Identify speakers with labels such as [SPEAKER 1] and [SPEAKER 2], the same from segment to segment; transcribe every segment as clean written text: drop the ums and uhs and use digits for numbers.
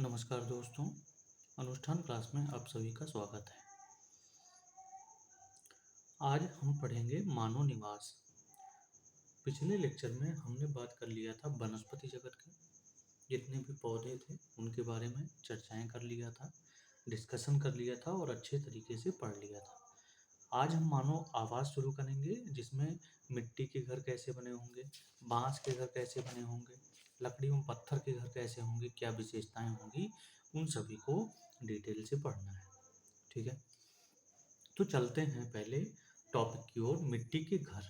[SPEAKER 1] नमस्कार दोस्तों, अनुष्ठान क्लास में आप सभी का स्वागत है। आज हम पढ़ेंगे मानव निवास। पिछले लेक्चर में हमने बात कर लिया था वनस्पति जगत के, जितने भी पौधे थे उनके बारे में चर्चाएं कर लिया था, डिस्कशन कर लिया था और अच्छे तरीके से पढ़ लिया था। आज हम मानव आवास शुरू करेंगे, जिसमें मिट्टी के घर कैसे बने होंगे, बांस के घर कैसे बने होंगे, लकड़ी और पत्थर के घर कैसे होंगे, क्या विशेषताएं होंगी, उन सभी को डिटेल से पढ़ना है। ठीक है, तो चलते हैं पहले टॉपिक की ओर। मिट्टी के घर।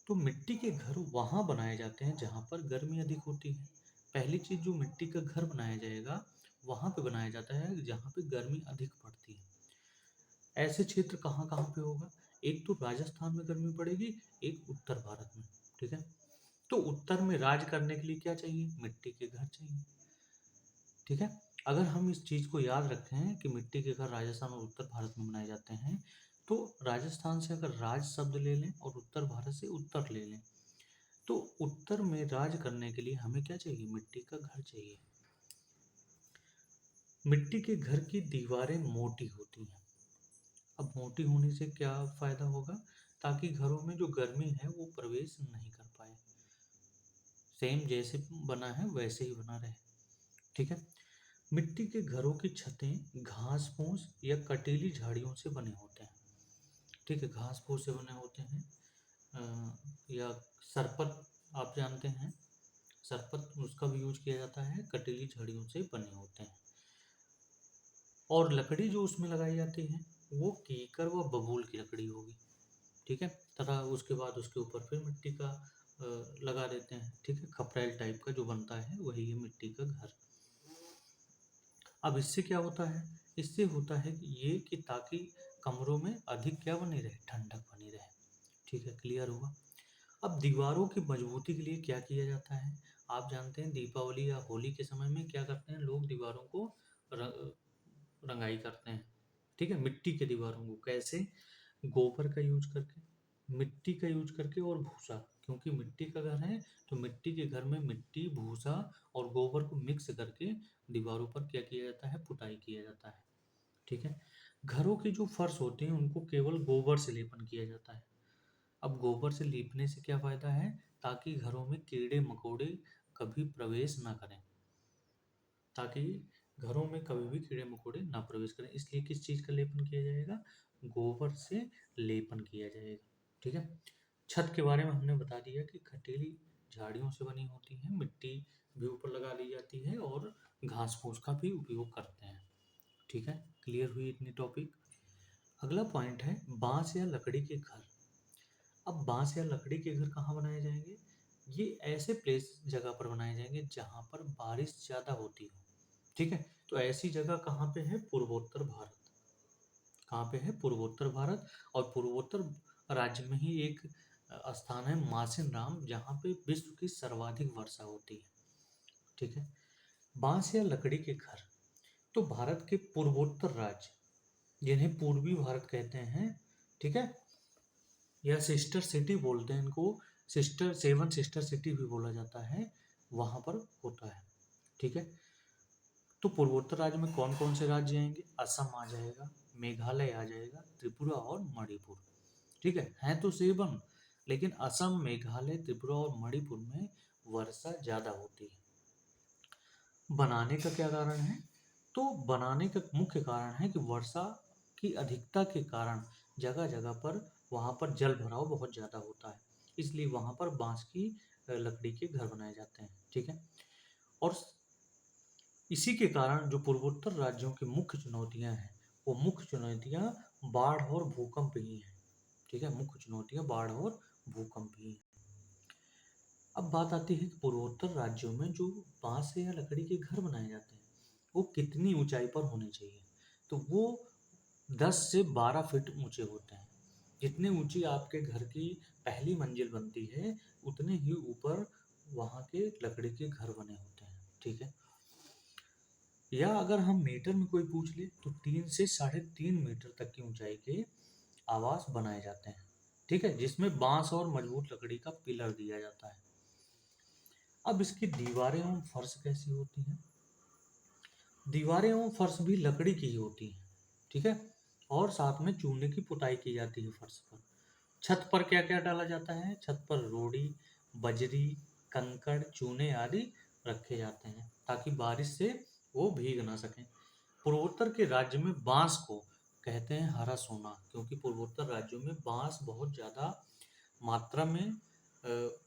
[SPEAKER 1] तो मिट्टी के घर वहाँ बनाए जाते हैं जहाँ पर गर्मी अधिक होती है। पहली चीज़, जो मिट्टी का घर बनाया जाएगा वहाँ पे बनाया जाता है जहाँ पे गर्मी अधिक पड़ती है। ऐसे क्षेत्र कहाँ कहाँ पे होगा? एक तो राजस्थान में गर्मी पड़ेगी, एक उत्तर भारत में। ठीक है, तो उत्तर में राज करने के लिए क्या चाहिए? मिट्टी के घर चाहिए। ठीक है, अगर हम इस चीज़ को याद रखें कि मिट्टी के घर राजस्थान और उत्तर भारत में बनाए जाते हैं, तो राजस्थान से अगर राज शब्द ले लें और उत्तर भारत से उत्तर ले लें, तो उत्तर में राज करने के लिए हमें क्या चाहिए? मिट्टी का घर चाहिए। मिट्टी के घर की दीवारें मोटी होती हैं। अब मोटी होने से क्या फायदा होगा? ताकि घरों में जो गर्मी है वो प्रवेश नहीं कर पाए, सेम जैसे बना है वैसे ही बना रहे। ठीक है, मिट्टी के घरों की छतें घास फूस या कटीली झाड़ियों से बने होते हैं। ठीक है, घास फूस से बने होते हैं, या सरपत, आप जानते हैं सरपत, उसका भी यूज किया जाता है। कटीली झाड़ियों से बने होते हैं। और लकड़ी जो उसमें लगाई जाती है वो कीकर व बबूल की लकड़ी होगी। ठीक है, तथा उसके बाद उसके ऊपर फिर मिट्टी का लगा देते हैं। ठीक है, खपरेल टाइप का जो बनता है वही है मिट्टी का घर। अब इससे क्या होता है? इससे होता है कि ये कि ताकि कमरों में अधिक क्या बनी रहे? ठंडक बनी रहे। ठीक है, क्लियर हुआ। अब दीवारों की मजबूती के लिए क्या किया जाता है? आप जानते हैं दीपावली या होली के समय में क्या करते हैं लोग? दीवारों को रंगाई करते हैं। ठीक है, मिट्टी के दीवारों को कैसे? गोबर का यूज करके, मिट्टी का यूज करके और भूसा। क्योंकि मिट्टी का घर है तो मिट्टी के घर में मिट्टी, भूसा और गोबर को मिक्स करके दीवारों पर क्या किया जाता है? पुताई किया जाता है। ठीक है, घरों के जो फर्श होते हैं उनको केवल गोबर से लेपन किया जाता है। अब गोबर से लीपने से क्या फायदा है? ताकि घरों में कीड़े मकोड़े कभी प्रवेश ना करें, ताकि घरों में कभी भी कीड़े मकोड़े ना प्रवेश करें, इसलिए किस चीज़ का लेपन किया जाएगा? गोबर से लेपन किया जाएगा। ठीक है, छत के बारे में हमने बता दिया कि खटीली झाड़ियों से बनी होती है, मिट्टी भी ऊपर लगा ली जाती है और घास फूस का भी उपयोग करते हैं। ठीक है, क्लियर हुई इतनी टॉपिक। अगला पॉइंट है बांस या लकड़ी के घर। अब बांस या लकड़ी के घर कहाँ बनाए जाएंगे? ये ऐसे प्लेस जगह पर बनाए जाएंगे जहाँ पर बारिश ज़्यादा होती हो। ठीक है, तो ऐसी जगह कहाँ पे है? पूर्वोत्तर भारत। कहाँ पे है? पूर्वोत्तर भारत। और पूर्वोत्तर राज्य में ही एक स्थान है मासिन राम, जहाँ पे विश्व की सर्वाधिक वर्षा होती है। ठीक है, बांस या लकड़ी के घर। तो भारत के पूर्वोत्तर राज्य, जिन्हें पूर्वी भारत कहते हैं, ठीक है, या सिस्टर सिटी बोलते हैं इनको, सिस्टर सेवन सिस्टर सिटी भी बोला जाता है, वहाँ पर होता है। ठीक है, तो पूर्वोत्तर राज्य में कौन कौन से राज्य आएंगे? असम आ जाएगा, मेघालय आ जाएगा, त्रिपुरा और मणिपुर। ठीक है तो सेवन, लेकिन असम, मेघालय, त्रिपुरा और मणिपुर में वर्षा ज़्यादा होती है। बनाने का क्या कारण है? तो बनाने का मुख्य कारण है कि वर्षा की अधिकता के कारण जगह जगह पर वहाँ पर जल भराव बहुत ज़्यादा होता है, इसलिए वहाँ पर बांस की लकड़ी के घर बनाए जाते हैं। ठीक है, और इसी के कारण जो पूर्वोत्तर राज्यों की मुख्य चुनौतियां हैं, वो मुख्य चुनौतियां बाढ़ और भूकंप ही हैं। ठीक है, मुख्य चुनौतियां बाढ़ और भूकंप ही हैं। अब बात आती है कि पूर्वोत्तर राज्यों में जो बांस से या लकड़ी के घर बनाए जाते हैं वो कितनी ऊंचाई पर होने चाहिए? तो वो 10 से 12 फीट ऊंचे होते हैं। जितने ऊंची आपके घर की पहली मंजिल बनती है उतने ही ऊपर वहाँ के लकड़ी के घर बने होते हैं। ठीक है, या अगर हम मीटर में कोई पूछ ले तो 3 से 3.5 मीटर तक की ऊंचाई के आवास बनाए जाते हैं। ठीक है, जिसमें बांस और मजबूत लकड़ी का पिलर दिया जाता है। अब इसकी दीवारें और फर्श कैसी होती हैं? दीवारें एवं फर्श भी लकड़ी की ही होती हैं, ठीक है। और साथ में चूने की पुताई की जाती है फर्श पर। छत पर क्या क्या डाला जाता है? छत पर रोड़ी, बजरी, कंकड़, चूने आदि रखे जाते हैं ताकि बारिश से वो भीग ना सकें। पूर्वोत्तर के राज्य में बांस को कहते हैं हरा सोना, क्योंकि पूर्वोत्तर राज्यों में बांस बहुत ज़्यादा मात्रा में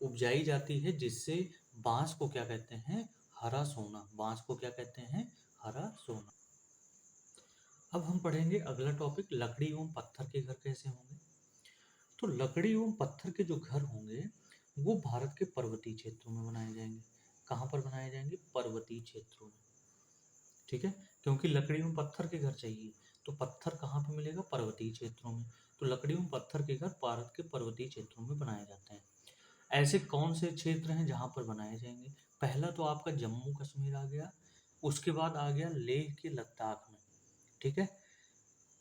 [SPEAKER 1] उपजाई जाती है, जिससे बांस को क्या कहते हैं? हरा सोना। बांस को क्या कहते हैं? हरा सोना। अब हम पढ़ेंगे अगला टॉपिक, लकड़ी एवं पत्थर के घर कैसे होंगे। तो लकड़ी एवं पत्थर के जो घर होंगे वो भारत के पर्वतीय क्षेत्रों में बनाए जाएंगे। कहाँ पर बनाए जाएंगे? पर्वतीय क्षेत्रों में, ठीक है। क्योंकि लकड़ी एवं पत्थर के घर चाहिए, तो पत्थर कहाँ पे मिलेगा? पर्वतीय क्षेत्रों में। तो लकड़ी एवं पत्थर के घर भारत के पर्वतीय क्षेत्रों में बनाए जाते हैं। ऐसे कौन से क्षेत्र हैं जहाँ पर बनाए जाएंगे? पहला तो आपका जम्मू कश्मीर आ गया, उसके बाद आ गया लेह के लद्दाख में, ठीक है,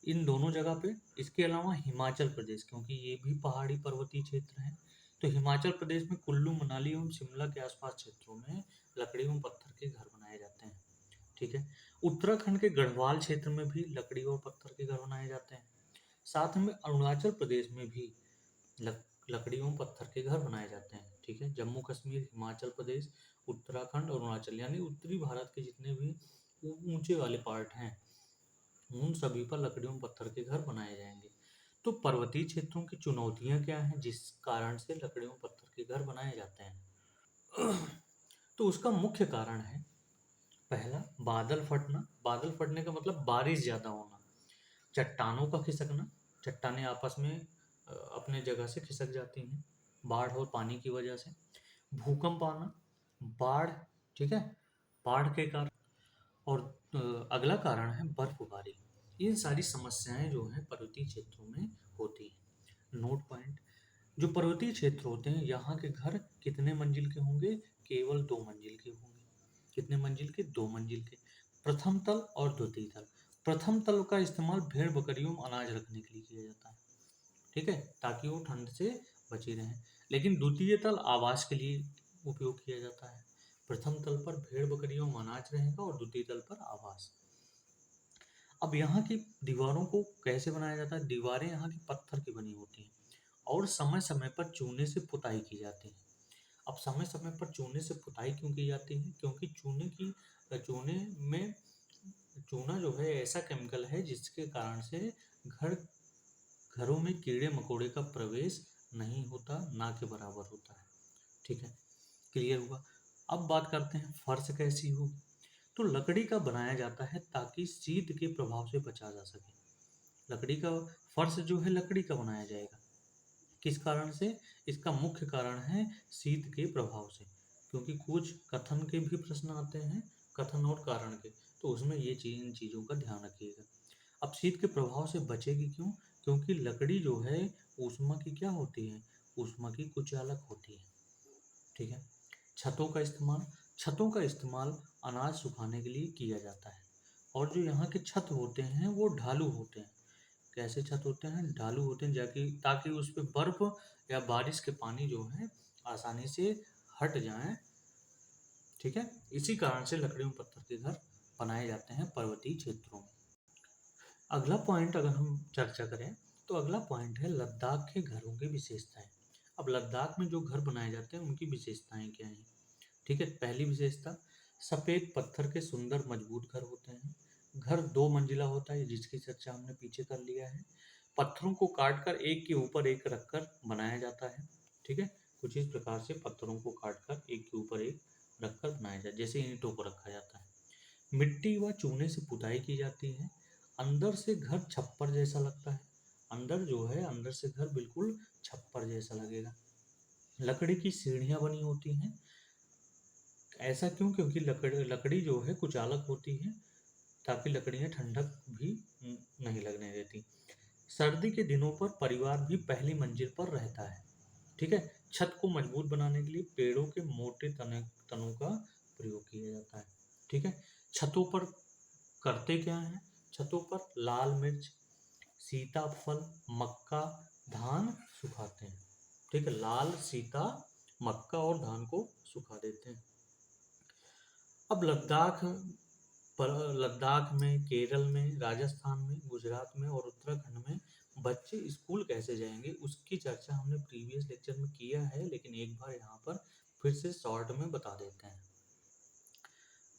[SPEAKER 1] इन दोनों जगह पे। इसके अलावा हिमाचल प्रदेश, क्योंकि ये भी पहाड़ी पर्वतीय क्षेत्र है, तो हिमाचल प्रदेश में कुल्लू मनाली एवं शिमला के आसपास क्षेत्रों में लकड़ी एवं पत्थर के घर बनाए जाते हैं, ठीक है। उत्तराखंड के गढ़वाल क्षेत्र में भी लकड़ी और पत्थर के घर बनाए जाते हैं। साथ में अरुणाचल प्रदेश में भी लकड़ी एवं पत्थर के घर बनाए जाते हैं, ठीक है। जम्मू कश्मीर, हिमाचल प्रदेश, उत्तराखंड, अरुणाचल, यानी उत्तरी भारत के जितने भी ऊंचे वाले पार्ट हैं उन सभी पर लकड़ी एवं पत्थर के घर बनाए जाएंगे। तो पर्वतीय क्षेत्रों की चुनौतियां क्या हैं जिस कारण से लकड़ी एवं पत्थर के घर बनाए जाते हैं? तो उसका मुख्य कारण है, पहला, बादल फटना। बादल फटने का मतलब बारिश ज्यादा होना, चट्टानों का खिसकना, चट्टानें आपस में अपने जगह से खिसक जाती हैं बाढ़ और पानी की वजह से। भूकंप आना, बाढ़, ठीक है, बाढ़ के कारण। और अगला कारण है बर्फबारी। ये सारी समस्याएं जो हैं पर्वतीय क्षेत्रों में होती हैं। नोट पॉइंट, जो पर्वतीय क्षेत्र होते हैं यहाँ के घर कितने मंजिल के होंगे? केवल 2 मंजिल के होंगे। कितने मंजिल के? 2 मंजिल के। प्रथम तल और द्वितीय तल। प्रथम तल का इस्तेमाल भेड़ बकरियों में अनाज रखने के लिए किया जाता है, ठीक है, ताकि वो ठंड से बची रहें। लेकिन द्वितीय तल आवास के लिए उपयोग किया जाता है। प्रथम तल पर भेड़ बकरियों में अनाज रहेगा और द्वितीय तल पर आवास। अब यहाँ की दीवारों को कैसे बनाया जाता है? दीवारें यहाँ की पत्थर की बनी होती हैं और समय समय पर चूने से पुताई की जाती है। अब समय समय पर चूने से पुताई क्यों की जाती है? क्योंकि चूने में चूना जो है ऐसा केमिकल है जिसके कारण से घर घरों में कीड़े मकोड़े का प्रवेश नहीं होता, ना के बराबर होता है, ठीक है। क्लियर हुआ। अब बात करते हैं फर्श कैसी होगी। तो लकड़ी का बनाया जाता है ताकि शीत के प्रभाव से बचा जा सके। लकड़ी का फर्श जो है लकड़ी का बनाया जाएगा। किस कारण से? इसका मुख्य कारण है शीत के प्रभाव से, क्योंकि कुछ कथन के भी प्रश्न आते हैं, कथन और कारण के, तो उसमें इन चीज़ों का ध्यान रखिएगा। अब शीत के प्रभाव से बचेगी क्यों? क्योंकि लकड़ी जो है ऊष्मा की क्या होती है? ऊष्मा की कुचालक होती है, ठीक है। छतों का इस्तेमाल, छतों का इस्तेमाल अनाज सुखाने के लिए किया जाता है। और जो यहाँ के छत होते हैं वो ढालू होते हैं। कैसे छत होते हैं? ढालू होते हैं, जाकि ताकि उस पे बर्फ या बारिश के पानी जो है आसानी से हट जाएं, ठीक है। इसी कारण से लकड़ियों पत्थर के घर बनाए जाते हैं पर्वतीय क्षेत्रों में। अगला पॉइंट अगर हम चर्चा करें तो अगला पॉइंट है लद्दाख के घरों की विशेषताएं। अब लद्दाख में जो घर बनाए जाते हैं उनकी विशेषताएं क्या हैं, ठीक है। पहली विशेषता, सफेद पत्थर के सुंदर मजबूत घर होते हैं। घर 2 मंजिला होता है, जिसकी चर्चा हमने पीछे कर लिया है। पत्थरों को काटकर एक के ऊपर एक रखकर बनाया जाता है, ठीक है। कुछ इस प्रकार से पत्थरों को काटकर एक के ऊपर एक रखकर बनाया जाता है, जैसे ईंटों को रखा जाता है। मिट्टी व चूने से पुताई की जाती है। अंदर से घर छप्पर जैसा लगता है। अंदर जो है, अंदर से घर बिल्कुल छप्पर जैसा लगेगा। लकड़ी की सीढ़ियां बनी होती हैं। ऐसा क्यों? क्योंकि लकड़ी लकड़ी जो है कुचालक होती है, ताकि लकड़ियां ठंडक भी नहीं लगने देती। सर्दी के दिनों पर परिवार भी पहली मंजिल पर रहता है, ठीक है। छत को मजबूत बनाने के लिए पेड़ों के मोटे तनों का प्रयोग किया जाता है, ठीक है। छतों पर करते क्या है? छतों पर लाल मिर्च, सीताफल, मक्का, धान सुखाते हैं, ठीक है। लाल सीता, मक्का और धान को सुखा देते हैं। अब लद्दाख लद्दाख में, केरल में, राजस्थान में, गुजरात में और उत्तराखंड में बच्चे स्कूल कैसे जाएंगे उसकी चर्चा हमने प्रीवियस लेक्चर में किया है, लेकिन एक बार यहाँ पर फिर से शॉर्ट में बता देते हैं।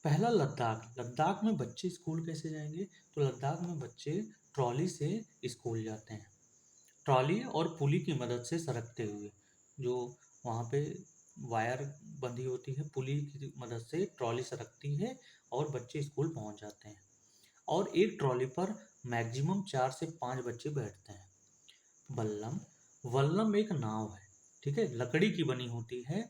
[SPEAKER 1] पहला, लद्दाख। लद्दाख में बच्चे स्कूल कैसे जाएंगे? तो लद्दाख में बच्चे ट्रॉली से स्कूल जाते हैं। ट्रॉली और पुली की मदद से सरकते हुए, जो वहाँ पे वायर बंधी होती है, पुली की मदद से ट्रॉली सरकती है और बच्चे स्कूल पहुँच जाते हैं। और एक ट्रॉली पर मैक्सिमम 4 से 5 बच्चे बैठते हैं। बल्लम। वल्लम एक नाव है, ठीक है, लकड़ी की बनी होती है,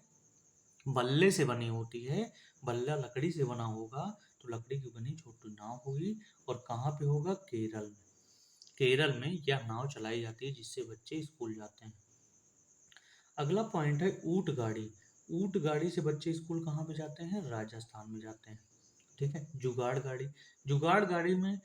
[SPEAKER 1] बल्ले से बनी होती है। बल्ला लकड़ी से बना होगा तो लकड़ी की बनी छोटी नाव होगी। और कहाँ पे होगा? केरल में। केरल में यह नाव चलाई जाती है जिससे बच्चे स्कूल जाते हैं। अगला पॉइंट है ऊंट गाड़ी। ऊंट गाड़ी से बच्चे स्कूल कहाँ पे जाते हैं? राजस्थान में जाते हैं, ठीक है। जुगाड़ गाड़ी। जुगाड़ गाड़ी में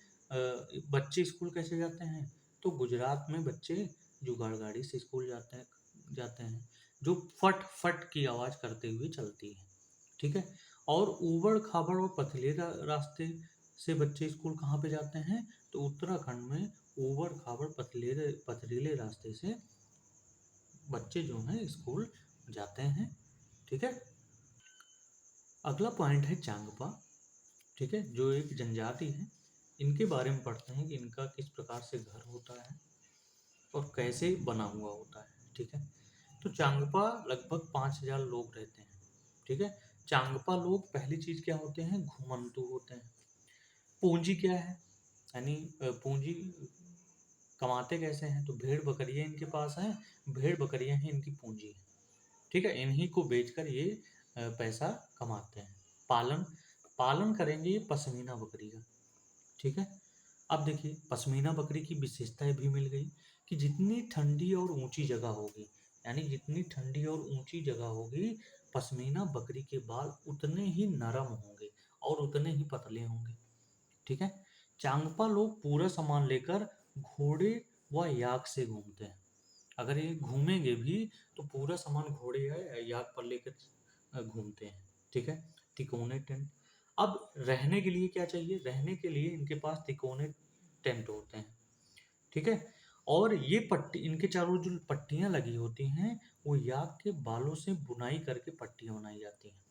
[SPEAKER 1] बच्चे स्कूल कैसे जाते हैं? तो गुजरात में बच्चे जुगाड़ गाड़ी से स्कूल जाते हैं, जो फट फट की आवाज करते हुए चलती है, ठीक है। और ऊबड़ खाबड़ और पथरीले रास्ते से बच्चे स्कूल कहाँ पे जाते हैं? तो उत्तराखंड में ऊबड़ खाबड़ पथरीले पथरीले रास्ते से बच्चे जो हैं स्कूल जाते हैं, ठीक है। अगला पॉइंट है चांगपा, ठीक है, जो एक जनजाति है। इनके बारे में पढ़ते हैं कि इनका किस प्रकार से घर होता है और कैसे बना हुआ होता है, ठीक है। तो चांगपा लगभग 5,000 लोग रहते हैं, ठीक है। चांगपा लोग, पहली चीज क्या होते हैं? घुमंतू होते हैं। पूंजी क्या है? यानी पूंजी कमाते कैसे हैं? तो भेड़ बकरियां इनके पास हैं, भेड़ बकरियां ही इनकी पूंजी है, ठीक है। इन्हीं को बेचकर ये पैसा कमाते हैं। पालन पालन करेंगे ये पश्मीना बकरी का, ठीक है। अब देखिए, पश्मीना बकरी की विशेषताएं भी मिल गई कि जितनी ठंडी और ऊंची जगह होगी, यानी जितनी ठंडी और ऊंची जगह होगी, पश्मीना बकरी के बाल उतने ही नरम होंगे और उतने ही पतले होंगे, ठीक है। चांगपा लोग पूरा सामान लेकर घोड़े व याक से घूमते हैं। अगर ये घूमेंगे भी तो पूरा सामान घोड़े या याक पर लेकर घूमते हैं, ठीक है। तिकोने टेंट। अब रहने के लिए क्या चाहिए? रहने के लिए इनके पास तिकोने टेंट होते हैं, ठीक है। और ये पट्टी, इनके चारों जो पट्टियां लगी होती हैं, वो याक के बालों से बुनाई करके पट्टियां बनाई जाती हैं।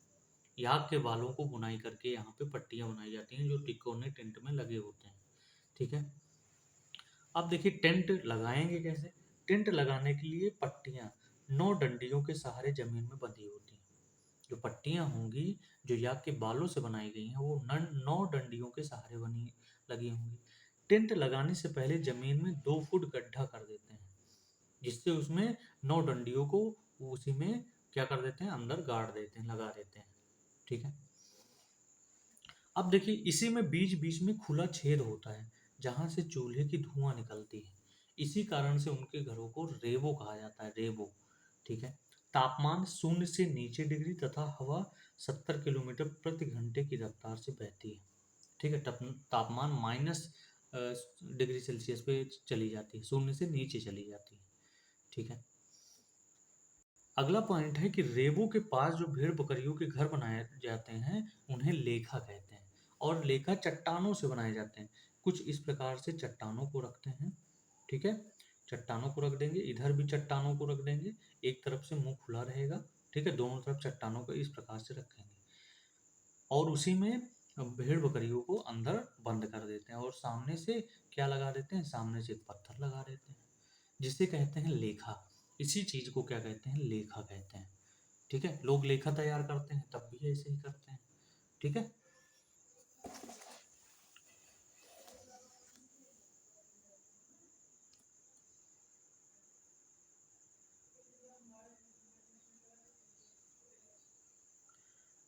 [SPEAKER 1] याक के बालों को बुनाई करके यहाँ पे पट्टियां बनाई जाती हैं जो तिकोने टेंट में लगे होते हैं, ठीक है। अब देखिए, टेंट लगाएंगे कैसे? टेंट लगाने के लिए पट्टियां 9 डंडियों के सहारे जमीन में बंधी होती हैं। जो पट्टियां होंगी, जो याक के बालों से बनाई गई हैं, वो 9 डंडियों के सहारे बनी लगी होंगी। टेंट लगाने से पहले जमीन में 2 फुट गड्ढा कर देते हैं, जिससे उसमें 9 डंडियों को उसी में क्या कर देते हैं? अंदर गाड़ देते हैं, लगा देते हैं, ठीक है। अब देखिए, इसी में बीच बीच में खुला छेद होता है जहां से चूल्हे की धुआं निकलती है। इसी कारण से उनके घरों को रेबो कहा जाता है, रेबो, ठीक है। तापमान 0 से नीचे डिग्री तथा हवा 70 किलोमीटर प्रति घंटे की रफ्तार से बहती है, ठीक है। तापमान डिग्री सेल्सियस पे चली जाती है, 0 से नीचे चली जाती है, ठीक है। अगला पॉइंट है कि रेबो के पास जो भेड़ बकरियों के घर बनाए जाते हैं उन्हें लेखा कहते हैं। और लेखा चट्टानों से बनाए जाते हैं। कुछ इस प्रकार से चट्टानों को रखते हैं, ठीक है। चट्टानों को रख देंगे, इधर भी चट्टानों को रख देंगे, एक तरफ से मुंह खुला रहेगा, ठीक है, दोनों तरफ चट्टानों को इस प्रकार से रखेंगे। और उसी में भेड़ बकरियों को अंदर बंद कर देते हैं और सामने से क्या लगा देते हैं? सामने से एक पत्थर लगा देते हैं, जिसे कहते हैं लेखा। इसी चीज को क्या कहते हैं? लेखा कहते हैं, ठीक है। लोग लेखा तैयार करते हैं तब भी ऐसे ही करते हैं, ठीक है।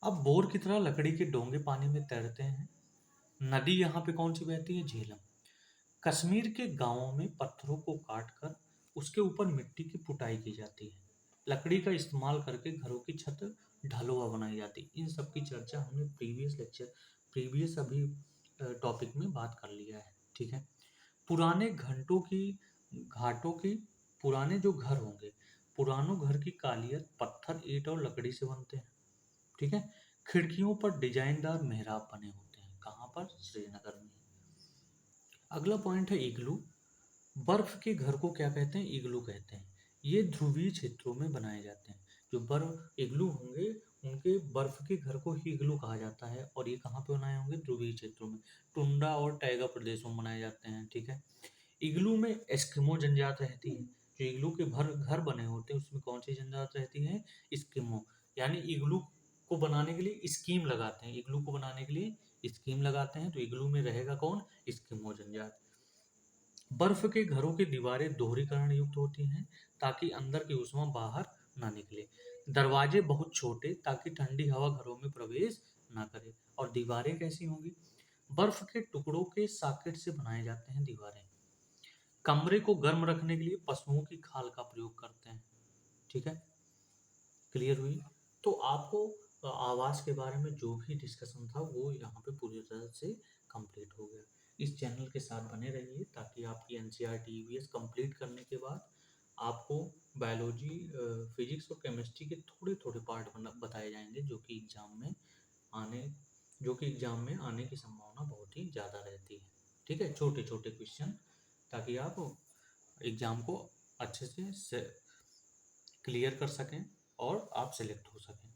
[SPEAKER 1] अब बोर की तरह लकड़ी के डोंगे पानी में तैरते हैं। नदी यहाँ पे कौन सी बहती है? झेलम। कश्मीर के गांवों में पत्थरों को काटकर उसके ऊपर मिट्टी की पुताई की जाती है। लकड़ी का इस्तेमाल करके घरों की छत ढलुआ बनाई जाती है। इन सब की चर्चा हमने प्रीवियस अभी टॉपिक में बात कर लिया है, ठीक है। पुराने घंटों की घाटों की पुराने जो घर होंगे, पुरानों घर की कालियत पत्थर, ईंट और लकड़ी से बनते हैं, ठीक है। खिड़कियों पर डिजाइनदार मेहराब बने होते हैं। कहाँ पर? श्रीनगर में। अगला पॉइंट है इग्लू। बर्फ के घर को क्या कहते हैं? इग्लू कहते हैं। ये ध्रुवीय क्षेत्रों में बनाए जाते हैं। जो बर्फ इग्लू होंगे उनके बर्फ के घर को ही इग्लू कहा जाता है, और ये कहाँ पे बनाए होंगे? ध्रुवीय क्षेत्रों में, टुंड्रा और टैगा प्रदेशों में बनाए जाते हैं। ठीक है। इग्लू में एस्किमो जनजात रहती है। जो इग्लू के घर घर बने होते हैं उसमें कौन सी जनजात रहती है? एस्किमो। यानी इग्लू को बनाने के लिए स्कीम लगाते हैं, इग्लू को बनाने के लिए स्कीम लगाते हैं, तो इग्लू में रहेगा कौन? एस्किमो जनजात। बर्फ के घरों की दीवारें दोहरीकरण युक्त होती हैं ताकि अंदर की ऊष्मा बाहर ना निकले। दरवाजे बहुत छोटे ताकि ठंडी हवा घरों में प्रवेश ना करे। और दीवारें कैसी होंगी? बर्फ के टुकड़ों के सॉकेट से बनाए जाते हैं दीवारें। कमरे को गर्म रखने के लिए पशुओं की खाल का प्रयोग करते हैं। ठीक है, क्लियर हुई? तो आपको आवास के बारे में जो भी डिस्कशन था वो यहाँ पे पूरी तरह से कंप्लीट हो गया। इस चैनल के साथ बने रहिए ताकि आपकी एनसीईआरटी ईवीएस कंप्लीट करने के बाद आपको बायोलॉजी, फिजिक्स और केमिस्ट्री के थोड़े थोड़े पार्ट बताए जाएंगे आने जो कि एग्जाम में आने की संभावना बहुत ही ज़्यादा रहती है। ठीक है, छोटे छोटे क्वेश्चन, ताकि आप एग्ज़ाम को अच्छे से क्लियर कर सकें और आप सेलेक्ट हो सकें।